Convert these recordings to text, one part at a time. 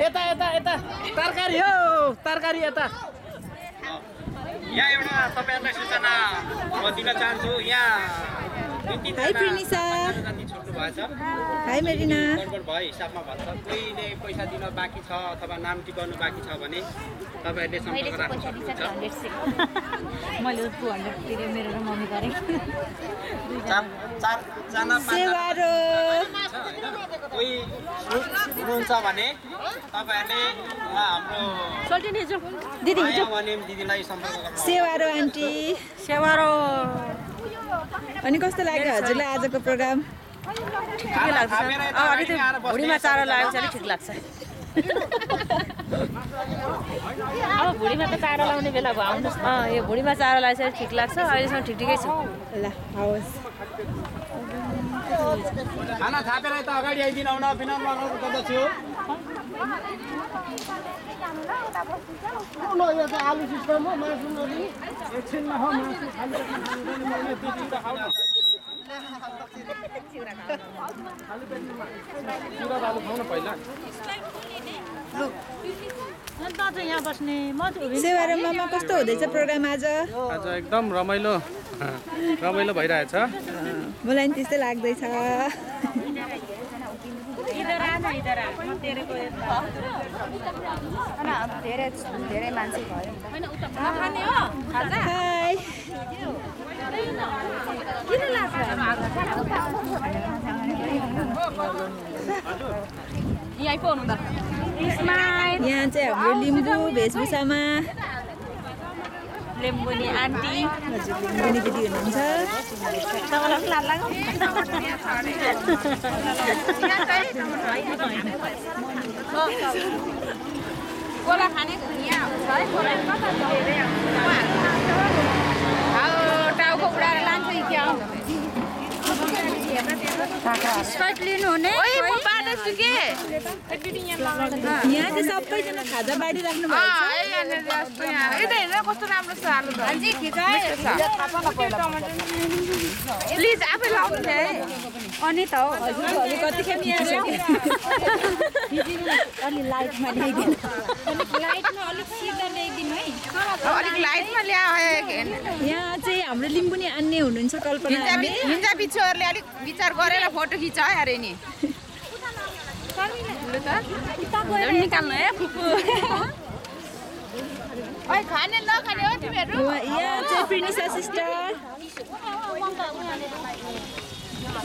यता यता यता तरकारी हो तरकारी यता यहाँ एउटा तपाईहरुलाई सूचना म दिन चाहन्छु यहाँ हाई प्रिनिसा छुट्नु भएछ हाई मेरिना गडबड भयो हिसाबमा भन्छ कोहीले पैसा दिन बाँकी छ अथवा नाम टिपाउनु बाँकी छ भने तपाईहरुले सम्पर्क राख्न सक्नुहुन्छ मैले 200 तिरे मेरो र मम्मी गरे चार जना सेवारो कोही हुनुहुन्छ भने तपाईहरुले हाम्रो सोल्टिन हिजो दिदी हिजो दिदीलाई सम्पर्क गर्नु सेवारो आन्टी सेवारो अनि कस्तो लाग्यो हजुरलाई आजको प्रोग्राम ठिकै लाग्छ अलिकति भुँडीमा चारो लागेको छ अलि ठिक लाग्छ अब भुँडीमा त चारो लाउने बेला भयो आउनुहोस् यो भुँडीमा चारो लागेको छ ठिक लाग्छ अहिलेसम्म ठिकै छ ल हवस् खाना थापेर यता अगाडि आइदिनु आउन विनम्र अनुरोध गर्दछु यो चाहिँ आलु सिस्टम हो मासु नदिने एकछिनमा हो मासु खाली आलु खाउन पहिला यहाँ बस्ने सेवारो मामा कस्तो हुँदैछ प्रोग्राम आज आज एकदम रमाइलो भइरहेछ मलाई नि त्यस्तै लाग्दैछ धेरै मान्छे भयो हाई यहाँ चाहिँ हाम्रो लिम्बू वेशभूषामा लेम्बुनी आन्टी हजुर लिम्बुनी दिदी हुनुहुन्छ कोला खाने टाउको उडाएर लान्छ क्या स्कट लिनु हुने यहाँ चाहिँ सबैजना खाजा बाँडिराख्नु भएको कस्तो राम्रो छ प्लिज आफै लाउनु अनि त हजुरहरूले कतिखेर निहाल्यो अलि लाइटमा ल्याइदिनु अलिक लाइटमा ल्या यहाँ चाहिँ हाम्रो लिम्बुनी आन्ने हुनुहुन्छ कल्पना हिन्जा बिच्छुहरूले अलिक विचार गरेर फोटो खिचायो अरे नि निकाल्नु है फुपू खाने नखाने हो तिमीहरू यहाँ चाहिँ प्रिनिसा सिस्टर ल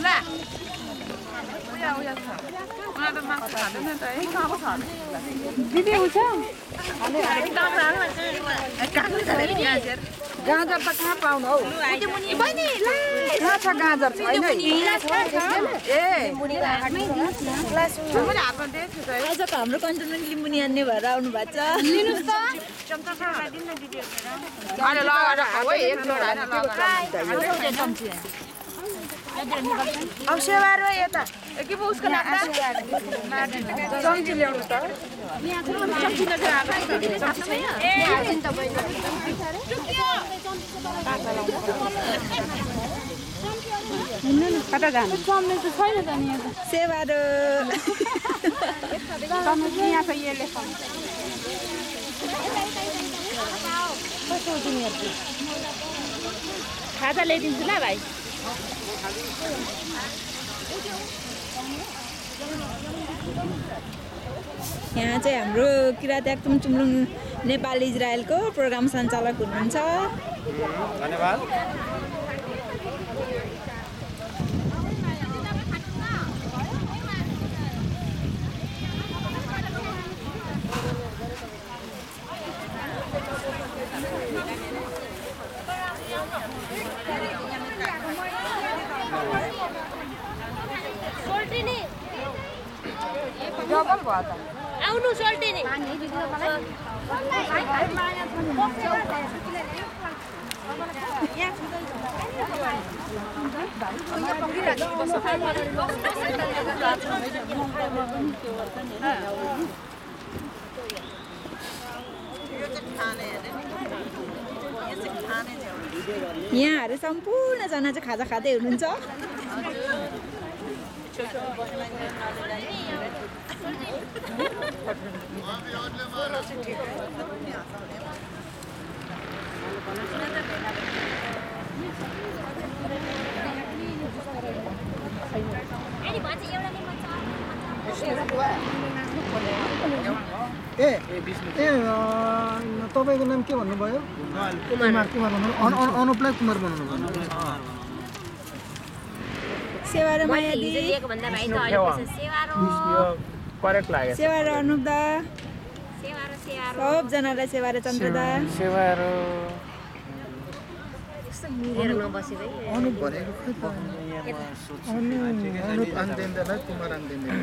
दिदी हुन्छ गाजर त कहाँ पाउनु हौ कहाँ छ गाजर छैन आजको हाम्रो कन्टेन्ट लिम्बुनी आन्ने भएर आउनु भएको छ अब सेवारो यता के पो उसको नाम चम्ची ल्याउनु त कता जानु चम्ने त छैन त नि यहाँ सेवारो यहाँ त यसले खाजा ल्याइदिन्छु ल भाइ यहाँ चाहिँ हाम्रो किरात याक्तुम चुम्लुङ नेपाल इजरायलको प्रोग्राम सञ्चालक हुनुहुन्छ धन्यवाद डबल भयो त आउनु सोल्टिनी यहाँहरू सम्पूर्णजना चाहिँ खाजा खाँदै हुनुहुन्छ तपाईँको नाम के भन्नुभयो? कुमार भन्नु अनुपलाई कुमार बनाउनु भयो। सेवा र माया दिदी करेक्ट लाग्यो सेवा र अनुप दा सबजनालाई सेवा र चन्द्र दा सेवारो अनुप भनेको खै त अनुप आन्देन्दैलाई कुमार आन्देन्दैन।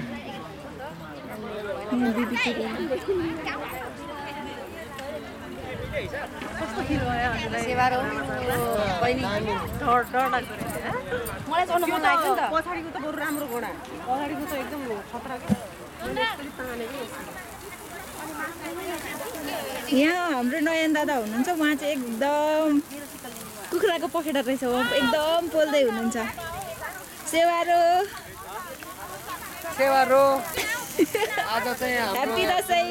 मलाई चढ्नु मन लाग्यो नि त पछाडिको त बरु राम्रो घोडा अगाडिको त एकदम खतरा यहाँ हाम्रो नयन दादा हुनुहुन्छ उहाँ चाहिँ एकदम कुखुराको पखेटा रहेछ एकदम पोल्दै हुनुहुन्छ सेवारो आज चाहिँ ह्याप्पी दसैँ